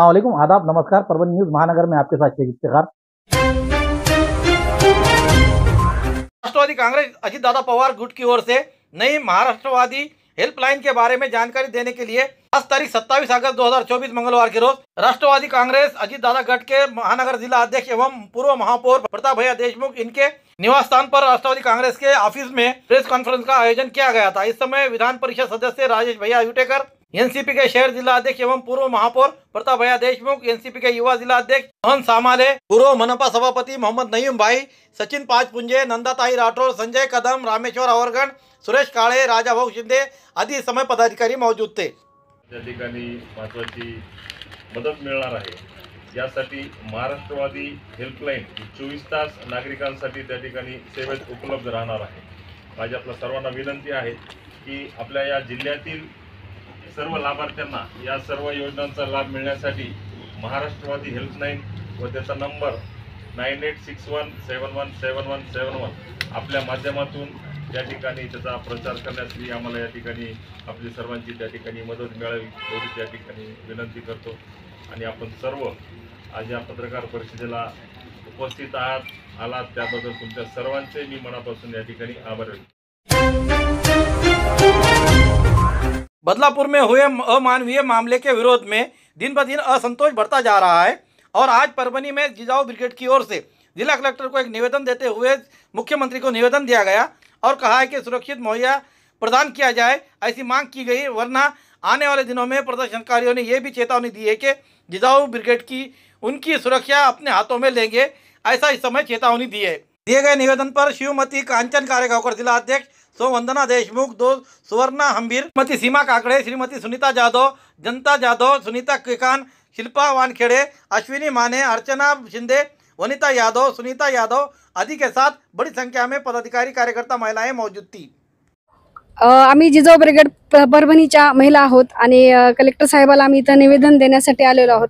अस्सलामुअलैकुम, आदाब, नमस्कार। परभनी न्यूज महानगर में आपके साथ शेख इफ्तिखार। राष्ट्रवादी कांग्रेस अजीतदादा पवार गुट की ओर से नई महाराष्ट्रवादी हेल्पलाइन के बारे में जानकारी देने के लिए आज तारीख 27 अगस्त 2024 मंगलवार के रोज राष्ट्रवादी कांग्रेस अजीतदादा गट के महानगर जिला अध्यक्ष एवं पूर्व महापौर प्रताप भैया देशमुख इनके निवास स्थान पर राष्ट्रवादी कांग्रेस के ऑफिस में प्रेस कॉन्फ्रेंस का आयोजन किया गया था। इस समय विधान परिषद सदस्य राजेश भैया युटेकर, एनसीपी के शहर जिला अध्यक्ष एवं पूर्व महापौर प्रताप भैया देशमुख, एनसीपी के युवा जिला अध्यक्ष मोहन सामाले, पूर्व मनपा सभापति मोहम्मद नईम भाई, सचिन पाचपुंजे, नंदाताई राठौर, संजय कदम, रामेश्वर आवरगण, सुरेश काळे, राजाभाऊ शिंदे आदि समय पदाधिकारी मौजूद थे। त्या ठिकाणी महत्त्वाची मदत मिळणार आहे। यासाठी महाराष्ट्रवादी हेल्पलाईन 24 तास नागरिकांसाठी त्या ठिकाणी सेवेत उपलब्ध राहणार आहे। माझी आपल्या सर्वांना विनंती आहे की आपल्या या जिल्ह्यातील सर्व लाभार्थ्यांना या सर्व योजनांचा लाभ मिळण्यासाठी महाराष्ट्रवादी हेल्पलाईन व त्याचा नंबर 9861717171 आपल्या माध्यमातून या ठिकाणी त्याचा प्रचार करण्यासाठी आम्हाला या ठिकाणी आपली सर्वांची त्या ठिकाणी मदत मिळावी एवढी त्या ठिकाणी विनंती करतो। आणि आपण सर्व आज या पत्रकार परिषदेला उपस्थित आलात त्याबद्दल तुमच्या सर्वांचे मी मनापासून या ठिकाणी आभार व्यक्त करतो। बदलापुर में हुए अमानवीय मामले के विरोध में दिन ब दिन असंतोष बढ़ता जा रहा है और आज परभनी में जिजाऊ ब्रिगेड की ओर से जिला कलेक्टर को एक निवेदन देते हुए मुख्यमंत्री को निवेदन दिया गया और कहा है कि सुरक्षित मुहैया प्रदान किया जाए, ऐसी मांग की गई। वरना आने वाले दिनों में प्रदर्शनकारियों ने यह भी चेतावनी दी है कि जिजाऊ ब्रिगेड की उनकी सुरक्षा अपने हाथों में लेंगे, ऐसा इस समय चेतावनी दी है। दिए गए निवेदन पर श्रीमती कांचन कारेगांवकर जिला अध्यक्ष, वंदना देशमुख, 2 सुवर्णा हंबीर, श्रीमती सीमा काकड़े, श्रीमती सुनीता जाधव, जनता जाधव, सुनीता केकान, शिल्पा वानखेड़े, अश्विनी माने, अर्चना शिंदे, वनिता यादव, सुनीता यादव आदि के साथ बड़ी संख्या में पदाधिकारी, कार्यकर्ता, महिलाएं मौजूद थी। आम्ही जिजाऊ ब्रिगेड परभणीच्या महिला आहोत आणि कलेक्टर साहेबाला आम्ही इथं निवेदन देण्यासाठी आलेलो आहोत।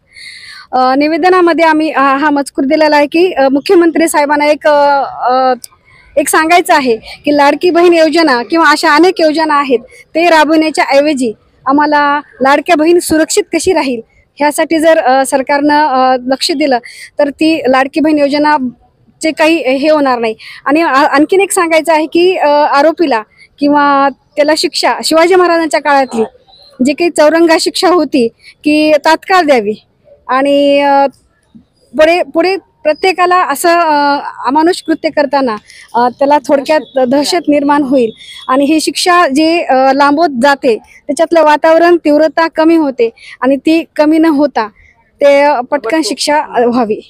निवेदनामध्ये आम्ही हा मजकूर दिलेला आहे की मुख्यमंत्री साहेबांना एक सांगायचं आहे की लाडकी बहीण योजना किंवा अशा अनेक योजना आहेत ते राबवण्याच्या ऐवजी आम्हाला लाडक्या बहीण सुरक्षित कशी राहील ह्यासाठी जर सरकारनं लक्ष दिलं तर ती लाडकी बहीण योजना चे काही हे होणार नाही। आणि आणखीन एक सांगायचं आहे की आरोपीला किंवा त्याला शिक्षा शिवाजी महाराजांच्या काळातली जी काही चौरंगा शिक्षा होती की तात्काळ द्यावी आणि पुढे प्रत्येकाला असं अमानुष कृत्य करताना त्याला थोडक्यात दहशत निर्माण होईल आणि ही शिक्षा जी लांबवत जाते त्याच्यातलं वातावरण तीव्रता कमी होते आणि ती कमी न होता ते पटकन शिक्षा व्हावी।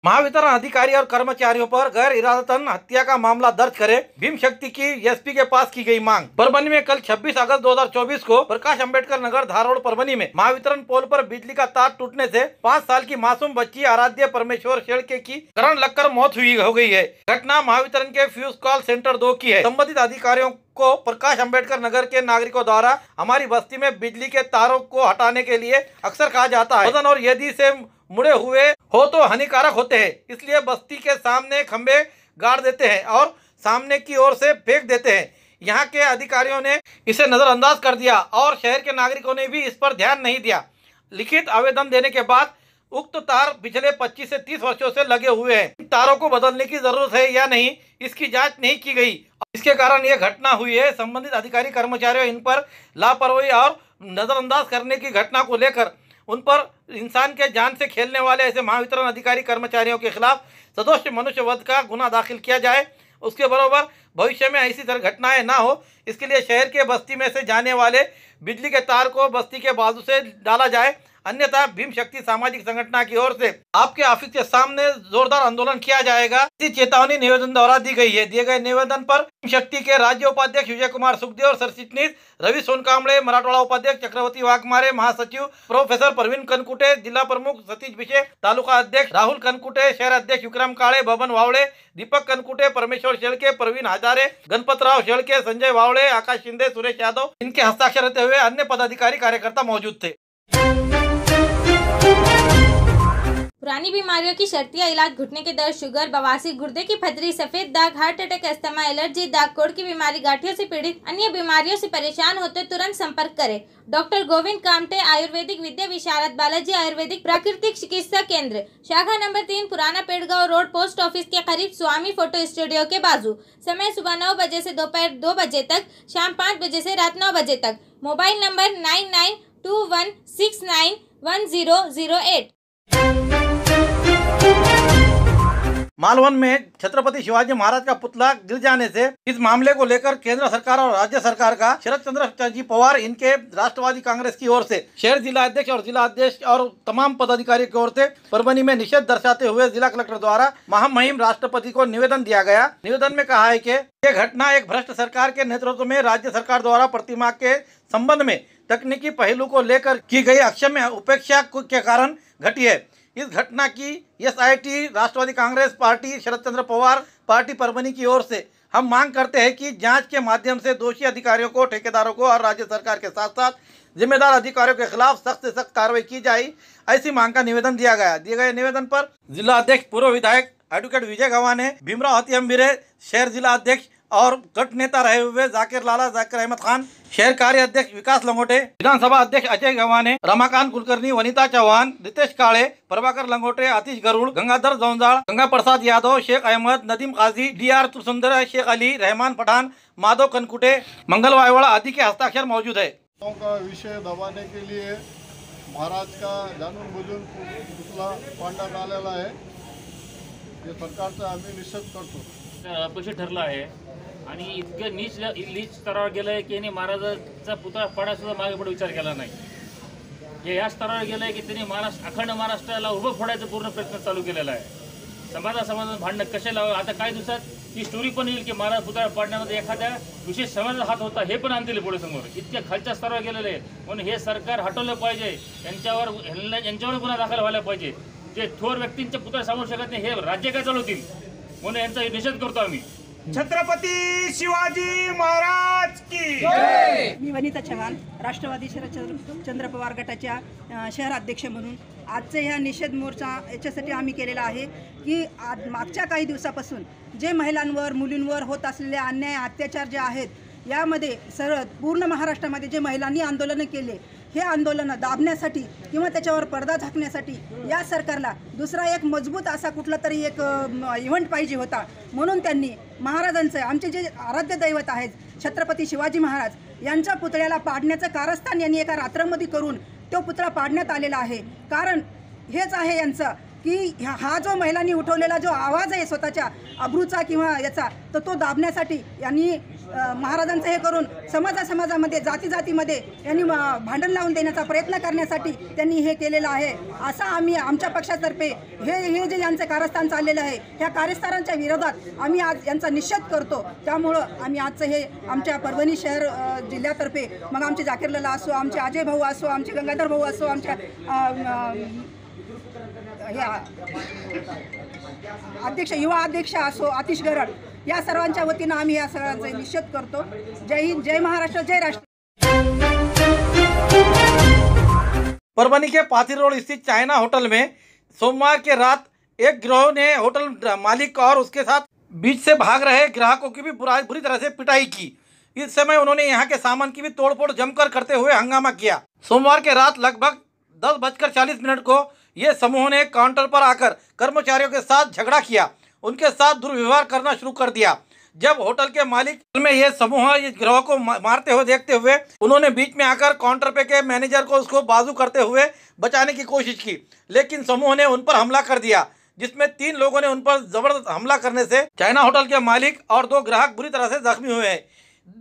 महावितरण अधिकारी और कर्मचारियों पर गैर इरादतन हत्या का मामला दर्ज करे, भीम शक्ति की एसपी के पास की गई मांग। परभनी में कल 26 अगस्त 2024 को प्रकाश अंबेडकर नगर धारोड़ परभनी में महावितरण पोल पर बिजली का तार टूटने से 5 साल की मासूम बच्ची आराध्य परमेश्वर शेड़के की करंट लगकर मौत हो गई है। घटना महावितरण के फ्यूज कॉल सेंटर 2 की है। संबंधित अधिकारियों को प्रकाश अंबेडकर नगर के नागरिकों द्वारा हमारी बस्ती में बिजली के तारों को हटाने के लिए अक्सर कहा जाता है, वजन और यदि से मुड़े हुए हो तो हानिकारक होते हैं, इसलिए बस्ती के सामने खंबे गाड़ देते हैं और सामने की ओर से फेंक देते हैं। यहाँ के अधिकारियों ने इसे नजरअंदाज कर दिया और शहर के नागरिकों ने भी इस पर ध्यान नहीं दिया। लिखित आवेदन देने के बाद उक्त तार पिछले 25 से 30 वर्षों से लगे हुए हैं। तारों को बदलने की जरूरत है या नहीं, इसकी जांच नहीं की गई, इसके कारण यह घटना हुई है। संबंधित अधिकारी कर्मचारियों इन पर लापरवाही और नजरअंदाज करने की घटना को लेकर उन पर इंसान के जान से खेलने वाले ऐसे महावितरण अधिकारी कर्मचारियों के खिलाफ सदोष मनुष्यवध का गुना दाखिल किया जाए। उसके बराबर भविष्य में ऐसी तरह घटनाएं ना हो, इसके लिए शहर के बस्ती में से जाने वाले बिजली के तार को बस्ती के बाजू से डाला जाए, अन्यथा भीम शक्ति सामाजिक संगठन की ओर से आपके ऑफिस के सामने जोरदार आंदोलन किया जाएगा। इसी चेतावनी निवेदन द्वारा दी गई है। दिए गए निवेदन पर भीम शक्ति के राज्य उपाध्यक्ष विजय कुमार सुखदेव और सरचिटनीस रवि सोनकांबळे, मराठवाड़ा उपाध्यक्ष चक्रवर्ती वाघमारे, महासचिव प्रोफेसर प्रवीण कनकुटे, जिला प्रमुख सतीश बिशे, तालुका अध्यक्ष राहुल कनकुटे, शहर अध्यक्ष विक्रम काळे, बबन वावड़े, दीपक कनकुटे, परमेश्वर शेड़के, प्रवीण हजारे, गणपतराव शेड़के, संजय वावड़े, आकाश शिंदे, सुरेश यादव इनके हस्ताक्षर रहते हुए अन्य पदाधिकारी कार्यकर्ता मौजूद थे। पुरानी बीमारियों की शर्तिया इलाज, घुटने के दर्द, शुगर, बवासीर, गुर्दे की पथरी, सफेद दाग, हार्ट अटैक, अस्थमा, एलर्जी, दाग कोड़ की बीमारी, गांठियों से पीड़ित अन्य बीमारियों से परेशान होते तुरंत संपर्क करें। डॉक्टर गोविंद कामटे, आयुर्वेदिक विद्या विशारद, बालाजी आयुर्वेदिक प्राकृतिक चिकित्सा केंद्र, शाखा नंबर 3, पुराना पेड़गांव रोड, पोस्ट ऑफिस के करीब, स्वामी फोटो स्टूडियो के बाजू। समय सुबह 9 बजे से दोपहर 2 बजे तक, शाम 5 बजे से रात 9 बजे तक। Mobile number 9921691008। मालवन में छत्रपति शिवाजी महाराज का पुतला गिर जाने से इस मामले को लेकर केंद्र सरकार और राज्य सरकार का शरद चंद्र जी पवार इनके राष्ट्रवादी कांग्रेस की ओर से शहर जिला अध्यक्ष और जिला अध्यक्ष और तमाम पदाधिकारियों की ओर से परभनी में निषेध दर्शाते हुए जिला कलेक्टर द्वारा महामहिम राष्ट्रपति को निवेदन दिया गया। निवेदन में कहा है कि ये घटना एक भ्रष्ट सरकार के नेतृत्व में राज्य सरकार द्वारा प्रतिमा के संबंध में तकनीकी पहलू को लेकर की गई अक्षम्य उपेक्षा के कारण घटी है। इस घटना की एसआईटी राष्ट्रवादी कांग्रेस पार्टी शरद चंद्र पवार पार्टी परभनी की ओर से हम मांग करते हैं कि जांच के माध्यम से दोषी अधिकारियों को, ठेकेदारों को और राज्य सरकार के साथ साथ जिम्मेदार अधिकारियों के खिलाफ सख्त से सख्त कार्रवाई की जाए, ऐसी मांग का निवेदन दिया गया। दिए गए निवेदन पर जिला अध्यक्ष पूर्व विधायक एडवोकेट विजय गवाने, भीमराव हतियम्बिरे, शहर जिला अध्यक्ष और गठ नेता रहे हुए जाकिर लाला, जाकिर अहमद खान, शहर कार्य अध्यक्ष विकास लंगोटे, विधानसभा अध्यक्ष अजय गवाने, रमाकांत कुलकर्णी, वनिता चौहान, रितेश काळे, प्रभाकर लंगोटे, आतिश गरुड़, गंगाधर जौंजाड़, गंगा प्रसाद यादव, शेख अहमद, नदीम काजी, डीआर तुरसुंदर, शेख अली, रहमान पठान, माधव कनकुटे, मंगल वायवाड़ा आदि के हस्ताक्षर मौजूद है। का विषय दबाने के लिए महाराज का जाणून बुजून पुतला पाडण्यात आलेला आहे। हे सरकारचा आम्ही निषेध करतो। अपयशी ठरला आहे आणि इतकं नीच स्तरावर गेलं आहे की यांनी महाराजांचा पुतळा पाडायचा मागे पुढे विचार केला नाही। हे या स्तरावर गेलं आहे की त्यांनी अखंड महाराष्ट्राला उभं फोडायचा पूर्ण प्रयत्न चालू केलेला आहे। समाजात भांडणं कसे लावा, आता काही दिवसात ही स्टोरी पण येईल की महाराज पुतळा पाडण्यामध्ये एखाद्या विशेष समाजाचा हात होता, हे पण आणतील पुढे समोर। इतक्या खालच्या स्तरावर गेलेले आहे म्हणून हे सरकार हटवलं पाहिजे, यांच्यावर गुन्हा दाखल व्हायला पाहिजे। जे थोर व्यक्तींचे पुतळे सांगू शकत नाही हे राज्य काय चालवतील म्हणून यांचा निषेध करतो आम्ही। छत्रपती शिवाजी महाराज की जय। मी वनिता चव्हाण, राष्ट्रवादी शरद चंद्र पवार गटाच्या शहराध्यक्ष म्हणून आजचे ह्या निषेध मोर्चा याच्यासाठी आम्ही केलेला आहे की आज मागच्या काही दिवसापासून जे महिलांवर, मुलींवर होत असलेले अन्याय, अत्याचार जे आहेत, यामध्ये सरळ पूर्ण महाराष्ट्रामध्ये जे महिलांनी आंदोलनं केले, हे आंदोलनं दाबण्यासाठी किंवा त्याच्यावर पडदा झाकण्यासाठी या सरकारला दुसरा एक मजबूत असा कुठला तरी एक इव्हेंट पाहिजे होता। म्हणून त्यांनी महाराजांचं, आमचे जे आराध्य दैवत आहेत छत्रपती शिवाजी महाराज यांच्या पुतळ्याला पाडण्याचं कारस्थान यांनी एका रात्रामध्ये करून तो पुतळा पाडण्यात आलेला आहे। कारण हेच आहे यांचं की हा जो महिलांनी उठवलेला जो आवाज आहे स्वतःच्या अब्रूचा किंवा याचा, तर तो दाबण्यासाठी यांनी महाराजांचं हे करून समाजामध्ये, जातीमध्ये यांनी भांडण लावून देण्याचा प्रयत्न करण्यासाठी त्यांनी हे केलेलं आहे। असा आम्ही आमच्या पक्षातर्फे हे जे यांचं कारस्थान चाललेलं आहे, ह्या कारस्थानांच्या विरोधात आम्ही आज यांचा निषेध करतो। त्यामुळं आम्ही आजचं हे आमच्या परभणी शहर जिल्ह्यातर्फे, मग आमचे जाकीर लाला असो, आमचे अजय भाऊ असो, आमचे गंगाधर भाऊ असो, आमच्या अध्यक्ष, युवा अध्यक्ष असो, आतिश गरड, या सर्वांच्या वतीनं आम्ही या सगळ्यांचा निषेध करतो। जय हिंद, जय महाराष्ट्र, जय राष्ट्र। परभनी के पाथरी रोड स्थित चाइना होटल में सोमवार के रात एक गिरोह ने होटल मालिक और उसके साथ बीच से भाग रहे ग्राहकों की भी बुरी तरह से पिटाई की। इस समय उन्होंने यहाँ के सामान की भी तोड़फोड़ जमकर करते हुए हंगामा किया। सोमवार के रात लगभग 10:40 को ये समूह ने काउंटर पर आकर कर्मचारियों के साथ झगड़ा किया, उनके साथ दुर्व्यवहार करना शुरू कर दिया। जब होटल के मालिक में ये समूह इस गिरोह को मारते हुए देखते हुए उन्होंने बीच में आकर काउंटर पे के मैनेजर को उसको बाजू करते हुए बचाने की कोशिश की, लेकिन समूह ने उन पर हमला कर दिया, जिसमें 3 लोगों ने उन पर जबरदस्त हमला करने से चाइना होटल के मालिक और 2 ग्राहक बुरी तरह से जख्मी हुए हैं।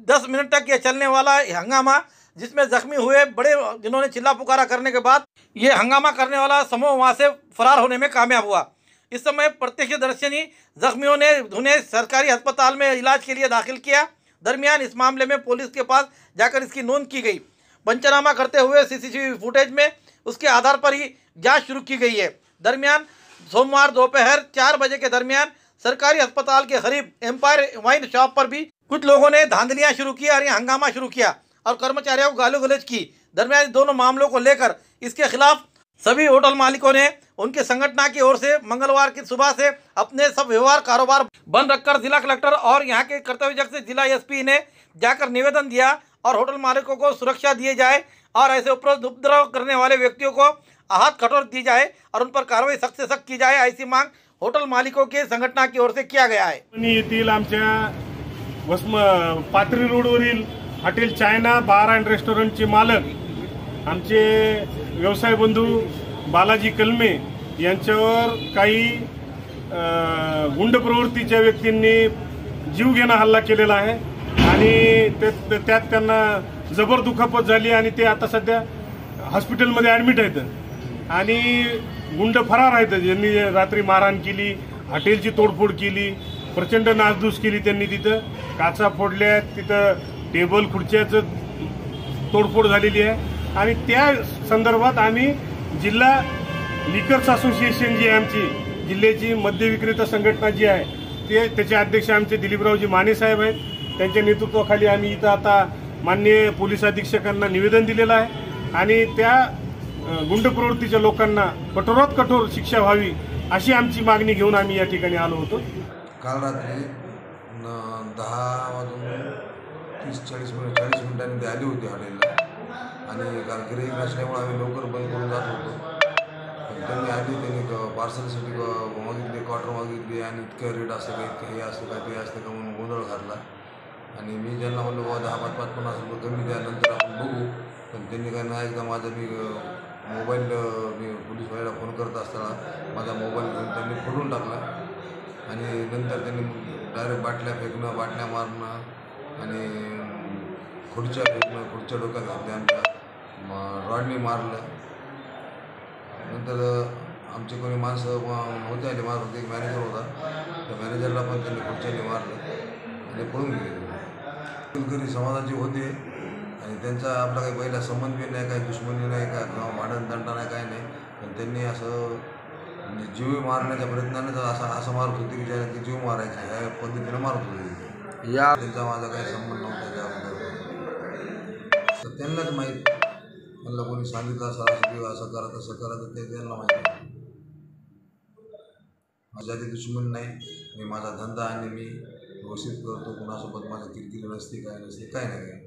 10 मिनट तक ये चलने वाला हंगामा, जिसमें जख्मी हुए जिन्होंने चिल्ला पुकारा करने के बाद ये हंगामा करने वाला समूह वहाँ से फरार होने में कामयाब हुआ। इस समय प्रत्यक्षदर्शी जख्मियों ने उन्हें सरकारी अस्पताल में इलाज के लिए दाखिल किया। दरमियान इस मामले में पुलिस के पास जाकर इसकी नोंद की गई। पंचनामा करते हुए सीसीटीवी फुटेज में उसके आधार पर ही जांच शुरू की गई है। दरमियान सोमवार दोपहर 4 बजे के दरमियान सरकारी अस्पताल के करीब एम्पायर वाइन शॉप पर भी कुछ लोगों ने धांधलियाँ शुरू की और यहाँ हंगामा शुरू किया और कर्मचारियों को गाली गलौज की। दरमियान दोनों मामलों को लेकर इसके खिलाफ सभी होटल मालिकों ने उनके संगठन की ओर से मंगलवार की सुबह से अपने सब व्यवहार कारोबार बंद रखकर जिला कलेक्टर और यहाँ के कर्तव्यस्थ से जिला एसपी ने जाकर निवेदन दिया और होटल मालिकों को सुरक्षा दिए जाए और ऐसे उपद्रव करने वाले व्यक्तियों को आहत कठोर दी जाए और उन पर कार्रवाई सख्त से सख्त की जाए, ऐसी मांग होटल मालिकों के संघटना की ओर से किया गया है। येथील आमच्या पाथरी रोडवरील हॉटेल चायना बार अँड रेस्टॉरंटचे मालक आमचे व्यवसाय बंधू बालाजी कलमे यांच्यावर काही गुंड प्रवृत्तीच्या व्यक्तींनी जीवघेणा हल्ला केलेला आहे आणि त्यात त्यांना जबर दुखापत झाली आणि ते आता सध्या हॉस्पिटलमध्ये ॲडमिट आहेत आणि गुंड फरार आहेत, ज्यांनी रात्री मारहाण केली, हॉटेलची तोडफोड केली, प्रचंड नासधूस केली त्यांनी, तिथं काचा फोडल्या, तिथं टेबल खुर्च्याचं तोडफोड झालेली आहे आणि त्या संदर्भात आम्ही जिल्हा लिकर्स असोसिएशन जी आहे आमची जिल्ह्याची मद्य विक्रेता संघटना जी आहे त्याचे अध्यक्ष आमचे दिलीपरावजी माने साहेब आहेत, त्यांच्या नेतृत्वाखाली आम्ही इथं आता माननीय पोलीस अधीक्षकांना निवेदन दिलेलं आहे आणि त्या गुंड प्रवृत्तीच्या लोकांना कठोरात कठोर शिक्षा व्हावी अशी आमची मागणी घेऊन आम्ही या ठिकाणी आलो होतो। काल रात्री 10:30-40 मिनिटांनी ते आली होती हॉटेलला आणि काल गिऱ्हाईक नसल्यामुळे आम्ही लवकर बंद करून जात होतो, पण त्यांनी आली, त्यांनी पार्सलसाठी मागितली, क्वार्टर मागितली आणि इतकं रेट असं काय, इतकं हे असतं काय, ते असतं का म्हणून गोंधळ घातला आणि मी ज्यांना म्हणलं बाबा 10-5-50 रुपये कमी द्या, नंतर आपण बघू, पण त्यांनी काय नाही, एकदा माझा मी पोलीसवाल्याला फोन करत असताना माझा मोबाईल घेऊन त्यांनी फोडून टाकला आणि नंतर त्यांनी डायरेक्ट बाटल्या फेकणं, बाटल्या मारणं आणि खुर्च्या फेकणं, खुर्च्या डोक्यात घातल्या, आमच्या रॉडनी मारलं। नंतर आमचे कोणी माणसं होते आले, माझा एक मॅनेजर होता, त्या मॅनेजरला पण त्यांनी खुर्च्याने मारलं आणि पळून गेले। कुलकर्णी समाजाचे होते आणि त्यांचा आपला काही पहिला संबंध बी नाही, काही दुश्मनी नाही, काय किंवा भांडण दंडा नाही, काय नाही, पण त्यांनी असं जीव मारण्याच्या प्रयत्नाने असं मारत होते की ज्याने जीव मारायचे या पद्धतीने मारत होते, या त्यांचा माझा काही संबंध नव्हता त्याबद्दल, तर त्यांनाच माहीत, त्यांना कोणी सांगितलं असं करा तसं करा तर ते त्यांना माहीत, माझ्या ती दुश्मन नाही, मी माझा धंदा आणि मी व्यवस्थित करतो, कुणासोबत माझं किरकिरी नसते, काय नसते, काय नाही।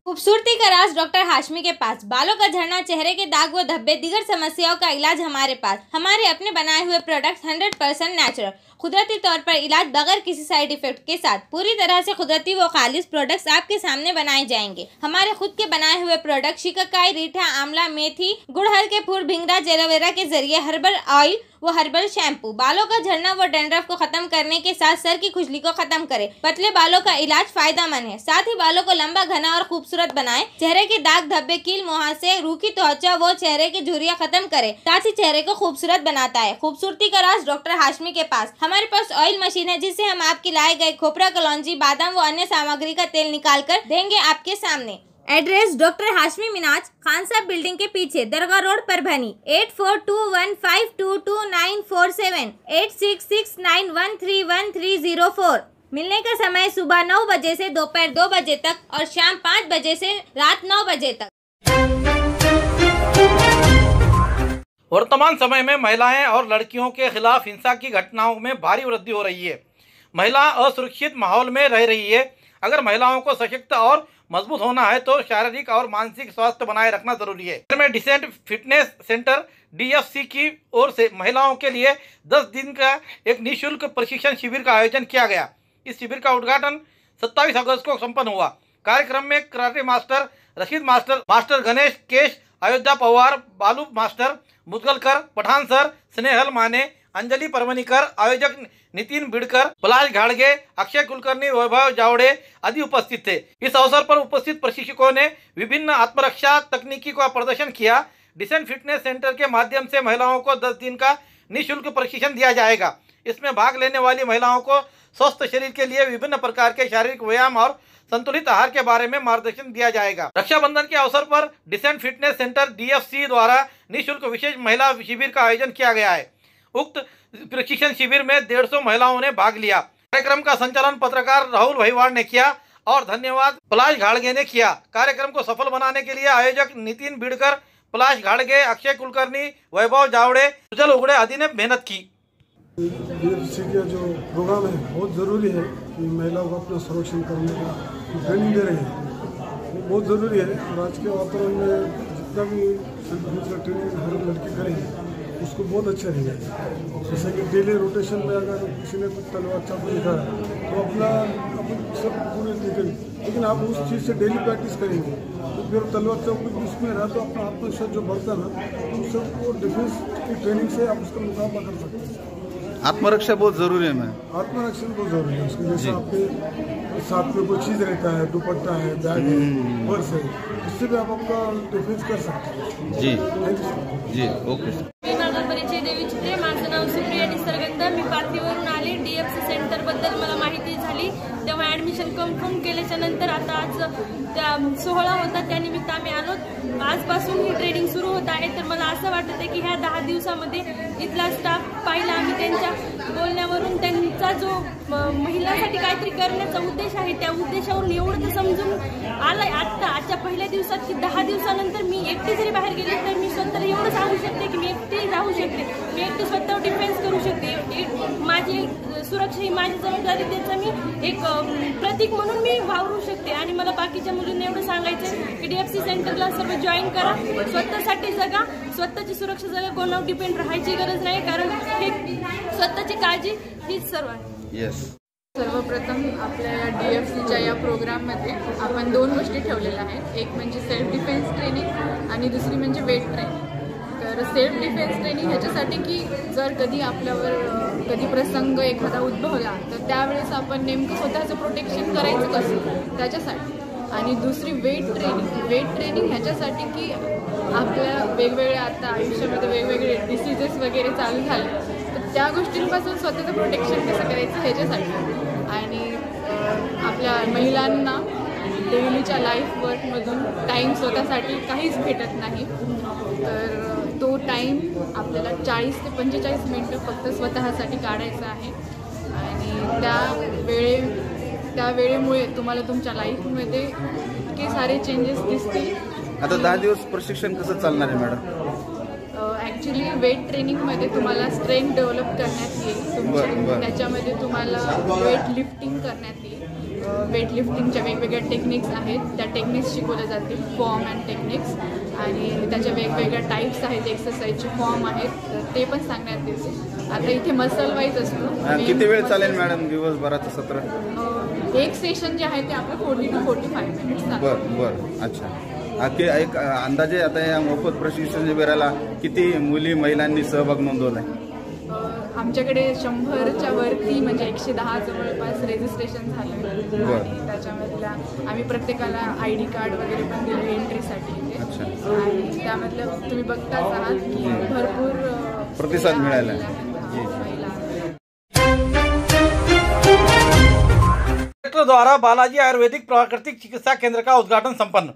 खूबसूरती का राज डॉक्टर हाशमी के पास, बालों का झड़ना, चेहरे के दाग व धब्बे, दीगर समस्याओं का इलाज हमारे पास। हमारे अपने बनाए हुए प्रोडक्ट्स 100% नेचुरल, कुदरती तौर पर इलाज बगैर किसी साइड इफेक्ट के साथ, पूरी तरह से कुदरती व खालिश प्रोडक्ट्स आपके सामने बनाए जाएंगे। हमारे खुद के बनाए हुए प्रोडक्ट शिकाकाई, रीठा, आंवला, मेथी, गुड़हल के फूल, भिंगरा, एलोवेरा के जरिए हर्बल ऑयल वो हर्बल शैम्पू बालों का झड़ना व डैंड्रफ को खत्म करने के साथ सर की खुजली को खत्म करे। पतले बालों का इलाज फायदेमंद है, साथ ही बालों को लंबा, घना और खूबसूरत बनाए। चेहरे के दाग धब्बे, कील, मुहासे, रूखी त्वचा वो चेहरे की झुर्रियां खत्म करे, साथ ही चेहरे को खूबसूरत बनाता है। खूबसूरती का राज डॉक्टर हाशमी के पास। हमारे पास ऑयल मशीन है जिससे हम आपकी लाए गए खोपरा, कलौंजी, बादाम व अन्य सामग्री का तेल निकाल कर देंगे आपके सामने। एड्रेस डॉक्टर हाशमी मिनाज, खान साहब बिल्डिंग के पीछे, दरगाह रोड, परभनी। 8421522947, 8669131304। मिलने का समय सुबह 9 बजे से दोपहर 2 बजे तक और शाम 5 बजे से रात 9 बजे तक। वर्तमान समय में महिलाएं और लड़कियों के खिलाफ हिंसा की घटनाओं में भारी वृद्धि हो रही है। महिला असुरक्षित माहौल में रह रही है। अगर महिलाओं को सशक्त और मजबूत होना है तो शारीरिक और मानसिक स्वास्थ्य बनाए रखना जरूरी है। में डिसेंट फिटनेस सेंटर DFC की ओर से महिलाओं के लिए 10 दिन का एक निःशुल्क प्रशिक्षण शिविर का आयोजन किया गया। इस शिविर का उद्घाटन 27 अगस्त को संपन्न हुआ। कार्यक्रम में karate master Rashid master, master Ganesh Kesh, Ayodhya Pawar, Balu master, Mudgalkar, Pathan sir, Snehal Mane, Anjali परमनीकर, आयोजक नितिन बिड़कर, पलाश घाड़गे, अक्षय कुलकर्णी, वैभव जावड़े आदि उपस्थित थे। इस अवसर पर उपस्थित प्रशिक्षकों ने विभिन्न आत्मरक्षा तकनीकी का प्रदर्शन किया। डिसेंट फिटनेस सेंटर के माध्यम से महिलाओं को 10 दिन का निःशुल्क प्रशिक्षण दिया जाएगा। इसमें भाग लेने वाली महिलाओं को स्वस्थ शरीर के लिए विभिन्न प्रकार के शारीरिक व्यायाम और संतुलित आहार के बारे में मार्गदर्शन दिया जाएगा। रक्षाबंधन के अवसर पर डिसेंट फिटनेस सेंटर DFC द्वारा निःशुल्क विशेष महिला शिविर का आयोजन किया गया है। उक्त प्रशिक्षण शिविर में 150 महिलाओं ने भाग लिया। कार्यक्रम का संचालन पत्रकार राहुल भईवाड़ ने किया। और धन्यवाद पलाश घाड़गे ने किया। कार्यक्रम को सफल बनाने के लिए आयोजक नितिन बिडकर, पलाश घाड़गे, अक्षय कुलकर्णी, वैभव जावड़े, सुजल उगड़े आदि ने मेहनत की। DFC का जो प्रोग्राम है बहुत ज़रूरी है कि महिलाओं को अपना संरक्षण करने का ट्रेनिंग दे रहे हैं, वो बहुत ज़रूरी है। और आज के वातावरण में जितना भी सेल्फ डिफेंस का ट्रेनिंग हर लड़की करेंगे उसको बहुत अच्छा रहेगा। जैसे कि डेली रोटेशन में अगर किसी ने कुछ तलवार चाकू लिखा है तो अपना अपन सब पूरे निकल, लेकिन आप उस चीज़ से डेली प्रैक्टिस करेंगे तो फिर तलवार चाकू उसमें रहा तो अपना आत्मविश्वास जो बढ़ता है ना, उन सबको डिफेंस की ट्रेनिंग से आप उसका मुकाबला कर सकते हैं। आत्मरक्षा बहुत जरूरी है मैम। आत्मरक्षण बहुत जरूरी है। उसके जैसे आपके साथ में कोई चीज़ रहता है, दुपट्टा है, बैग है, पर्स है, इससे भी आप अपना डिफेंस कर सकते हैं। जी जी ओके। मी माझा परिचय देवी चित्रे, माझं नाव सुप्रिया निसर्गंध, मी पाथरीवरून आले। DFC सेंटरबद्दल मला माहिती झाली तेव्हा ॲडमिशन कन्फर्म केल्याच्या नंतर आता आज त्या सोहळा होता त्यानिमित्त आम्ही आलो। आजपासून ही ट्रेनिंग सुरू होत आहे। तर मला असं वाटतं आहे की ह्या 10 दिवसामध्ये इथला स्टाफ पाहिला आम्ही, त्यांच्या बोलण्यावरून त्यांचा जो महिलांसाठी काहीतरी करण्याचा उद्देश आहे त्या उद्देशावरून एवढं तर समजून आलंय आजच्या पहिल्या दिवसात की 10 दिवसानंतर मी एकटी जरी बाहेर गेले तर मी स्वतःला एवढं सांगू शकते की मी एकटी राहू शकते, मी एकटी स्वतःवर डिफेन्स करू शकते, माझी सुरक्षा ही माझी जबाबदारी, त्याचा मी एक प्रतीक म्हणून मी वावरू शकते। आणि मला बाकीच्या मुलींना एवढं सांगायचं आहे की DFC सेंटरला सर्व जॉईन करा, स्वतःसाठी जगा, स्वतःची सुरक्षा जगा, कोणावर डिपेंड राहायची गरज नाही, कारण हे स्वतःची काळजी हीच सर्व आहे। यस। सर्वप्रथम आपल्या DFCच्या या प्रोग्राममध्ये आपण 2 गोष्टी ठेवलेल्या आहेत, एक म्हणजे सेल्फ डिफेन्स ट्रेनिंग आणि दुसरी म्हणजे वेट ट्रेनिंग। तर सेल्फ डिफेन्स ट्रेनिंग ह्याच्यासाठी की जर कधी आपल्यावर कधी प्रसंग एखादा उद्भवला तर त्यावेळेस आपण नेमकं स्वतःचं प्रोटेक्शन करायचं कसं त्याच्यासाठी। आणि दुसरी वेट ट्रेनिंग ह्याच्यासाठी की आपल्या वेगवेगळ्या आता आयुष्यामध्ये वेगवेगळे डिसीजेस वगैरे चालू झाले तर त्या गोष्टींपासून स्वतःचं प्रोटेक्शन कसं करायचं ह्याच्यासाठी। आणि आपल्या महिलांना डेलीच्या लाईफ वर्कमधून टाईम स्वतःसाठी काहीच भेटत नाही, तर तो टाईम आपल्याला 40 ते 45 मिनटं फक्त स्वतःसाठी काढायचा आहे। आणि त्या वेळेमुळे तुम्हाला तुमच्या लाईफमध्ये इतके सारे चेंजेस दिसतील। आता 10 दिवस प्रशिक्षण कसं चालणार आहे मॅडम? ॲक्च्युली वेट ट्रेनिंगमध्ये तुम्हाला स्ट्रेंथ डेव्हलप करण्यात येईल तुमच्या, त्याच्यामध्ये तुम्हाला वेट लिफ्टिंग करण्यात येईल। वेट लिफ्टिंगच्या वेगवेगळ्या टेक्निक्स आहेत, त्या टेक्निक्स शिकवल्या जातील, फॉर्म अँड टेक्निक्स, आणि त्याच्या वेगवेगळ्या टाईप्स आहेत, एक्सरसाइजचे फॉर्म आहेत, ते पण सांगण्यात येतील। आता इथे मसल वाईज असतो। किती वेळ चालेल मॅडम दिवसभराचं सत्र? एक सेशन जे आहे ते आपलं 40 to 45 मिनिट्स चालेल। बरं, अच्छा। एक अंदाजे आता या मोफत प्रशिक्षण शिबिराला किती मुली महिलांनी सहभाग नोंदवला आहे? आमच्याकडे 100च्या वरती म्हणजे 110 जवळपास रजिस्ट्रेशन झालं आणि त्याच्यामधल्या आम्ही प्रत्येकाला ID कार्ड वगैरे पण दिले एंट्रीसाठी इथे। आणि त्यामधलं तुम्ही बघताच आहात की भरपूर प्रतिसाद मिळाला आहे। कलेक्टर द्वारा बालाजी आयुर्वेदिक प्राकृतिक चिकित्सा केंद्र का उद्घाटन संपन्न।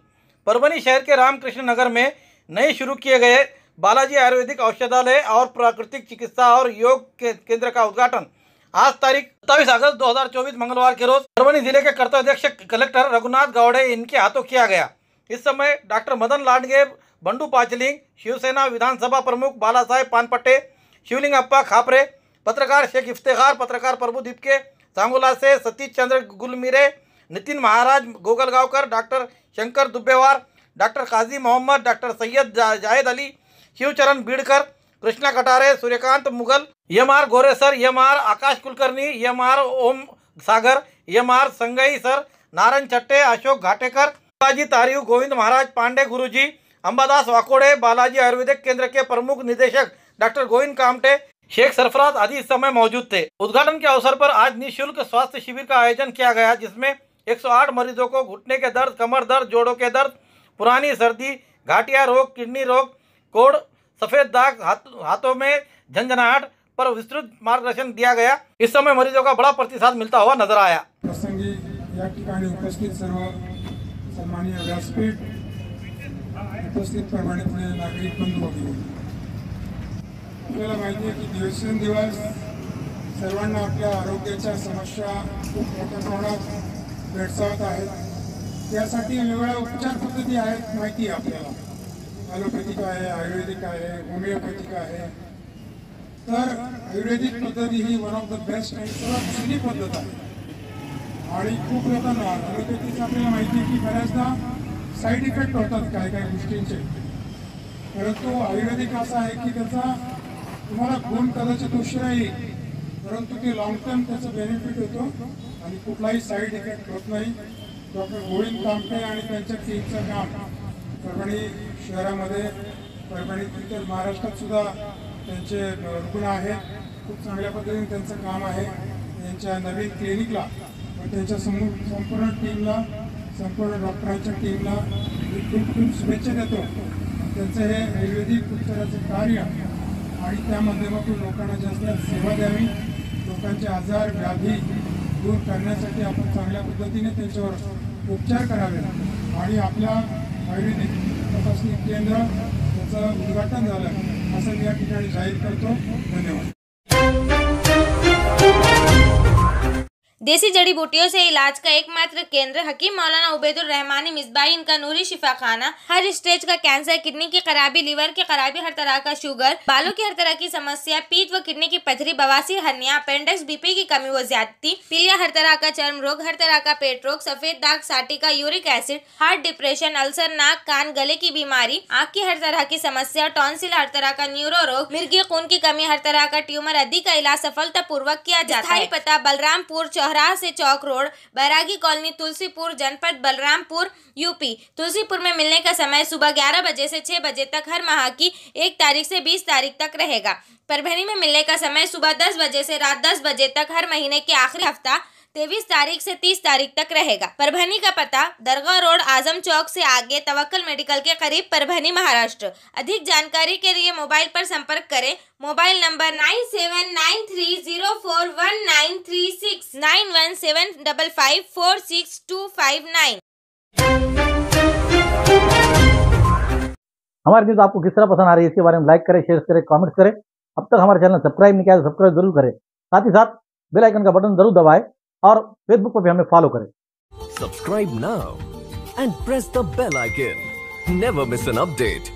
परभनी शहर के रामकृष्ण नगर में नए शुरू किए गए बालाजी आयुर्वेदिक औषधालय और प्राकृतिक चिकित्सा और योग के केंद्र का उद्घाटन आज तारीख 27 अगस्त 2024 मंगलवार के रोज परभनी जिले के कर्तव्याध्यक्ष कलेक्टर रघुनाथ गौड़े इनके हाथों किया गया। इस समय डॉक्टर मदन लांडगे, बंडू पाचलिंग, शिवसेना विधानसभा प्रमुख बाला साहेब पानपट्टे, शिवलिंगप्पा खापरे, पत्रकार शेख इफ्तेखार, पत्रकार प्रभु दीपके, सांगोला से Satish Chandra Gulmire, Nitin Maharaj Gogalgaonkar, doctor Shankar Dubbewar, doctor Kazi Mohammad, doctor Syed Zahid Ali, Shivcharan Beedkar, Krishna Katare, Suryakant Mughal, MR Goresar, MR Akash Kulkarni, MR Om Sagar, MR Sangai sir, Narayan Chatte, Ashok Ghatekar, Balaji Tariv, Govind Maharaj Pandey Guruji, Ambadas Wakode, Balaji Ayurvedic Kendra के प्रमुख निदेशक डॉक्टर गोविंद कामटे, शेख सरफराज आदि इस समय मौजूद थे। उद्घाटन के अवसर पर आज निःशुल्क स्वास्थ्य शिविर का आयोजन किया गया, जिसमें 108 मरीजों को घुटने के दर्द, कमर दर्द, जोड़ों के दर्द, पुरानी सर्दी, घाटिया रोग, किडनी रोग, कोढ़, सफेद दाग, हाथों में झंझनाहट पर विस्तृत मार्गदर्शन दिया गया। इस समय मरीजों का बड़ा प्रतिसाद मिलता हुआ नजर आया। प्रसंगी या ठिकाणी उपस्थित सर्व सन्माननीय व्यासपीठ, उपस्थित प्रमाणित नागरिक बंधू भगिनी, आपल्याला माहिती आहे की दिवसेंदिवस सर्वांना आपल्या आरोग्याच्या समस्या खूप मोठ्या प्रमाणात भेडसावत आहेत. त्यासाठी वेगवेगळ्या उपचार पद्धती आहेत, माहिती आहे आपल्याला. ॲलोपॅथिक आहे, आयुर्वेदिक आहे, होमिओपॅथिक आहे. तर आयुर्वेदिक पद्धती ही वन ऑफ द बेस्ट आणि सर्वात जुनी पद्धत आहे. आणि खूप लोकांना ॲलोपॅथीचं आपल्याला माहिती आहे की बऱ्याचदा साईड इफेक्ट होतात काही काही गोष्टींचे. परंतु आयुर्वेदिक असं आहे की त्याचा तुम्हाला गुण कदाचित उशिरा येईल, परंतु ते लॉंग टर्म त्याचा बेनिफिट होतो आणि कुठलाही साईड इफेक्ट होत नाही. डॉक्टर गोविंद कामटे आणि त्यांच्या टीमचं काम परभणी शहरामध्ये, परभणी इतर महाराष्ट्रात सुद्धा त्यांचे रुग्ण आहेत. खूप चांगल्या पद्धतीने त्यांचं काम आहे. त्यांच्या नवीन क्लिनिकला व त्यांच्या संपूर्ण टीमला, संपूर्ण डॉक्टरांच्या टीमला खूप खूप शुभेच्छा देतो. त्यांचं हे आयुर्वेदिक उपचाराचं कार्य आणि त्या माध्यमातून लोकांना जास्त सेवा द्यावी, लोकांचे आजार व्याधी दूर करण्यासाठी आपण चांगल्या पद्धतीने त्यांच्यावर उपचार करावे. आणि आपल्या आयुर्वेदिक तपासणी केंद्र त्याचं उद्घाटन झालं असं मी या ठिकाणी जाहीर करतो. धन्यवाद. देसी जड़ी बूटियों से इलाज का एकमात्र केंद्र हकीम मौलाना उबैदुर रहमानी मिसबाही इनका नूरी शिफा खाना हर स्टेज का कैंसर, किडनी की खराबी, लीवर की खराबी, हर तरह का शुगर, बालों की हर तरह की समस्या, पीत व किडनी की पथरी, बवासीर, हर्निया, अपेंडिक्स, बीपी की कमी व ज्यादती, पीलिया, हर तरह का चर्म रोग, हर तरह का पेट रोग, सफेद दाग, साटिका, uric acid, heart, depression, ulcer, नाक, कान, गले की बीमारी, आँख की हर तरह की समस्या, टॉन्सिल, हर तरह का न्यूरो रोग, मिर्गी खून की कमी, हर तरह का ट्यूमर आदि का इलाज सफलतापूर्वक किया जाता है. पता बलरामपुर चौराहा से चौक रोड, बैरागी कॉलोनी, तुलसीपुर, जनपद बलरामपुर, यूपी. तुलसीपुर में मिलने का समय सुबह 11 बजे से 6 बजे तक हर माह की 1 तारीख से 20 तारीख तक रहेगा. परभणी में मिलने का समय सुबह 10 बजे से रात 10 बजे तक हर महीने के आखिरी हफ्ता 23 तारीख से 30 तारीख तक रहेगा. परभणी का पता दरगाह रोड, आजम चौक से आगे, तवक्कल मेडिकल के करीब, परभणी, महाराष्ट्र. अधिक जानकारी के लिए मोबाइल पर संपर्क करें. Mobile number 9793041936 9175546259. हमारी न्यूज़ आपको किस तरह पसंद आ रही है इसके बारे में लाइक करें, शेयर करें, कमेंट्स करें. अब तक हमारे चैनल सब्सक्राइब नहीं किया तो सब्सक्राइब जरूर करें. साथ ही साथ बेल आइकन का बटन जरूर दबाएं और फेसबुक पर भी हमें फॉलो करें. Subscribe now and press the bell icon. Never miss an update.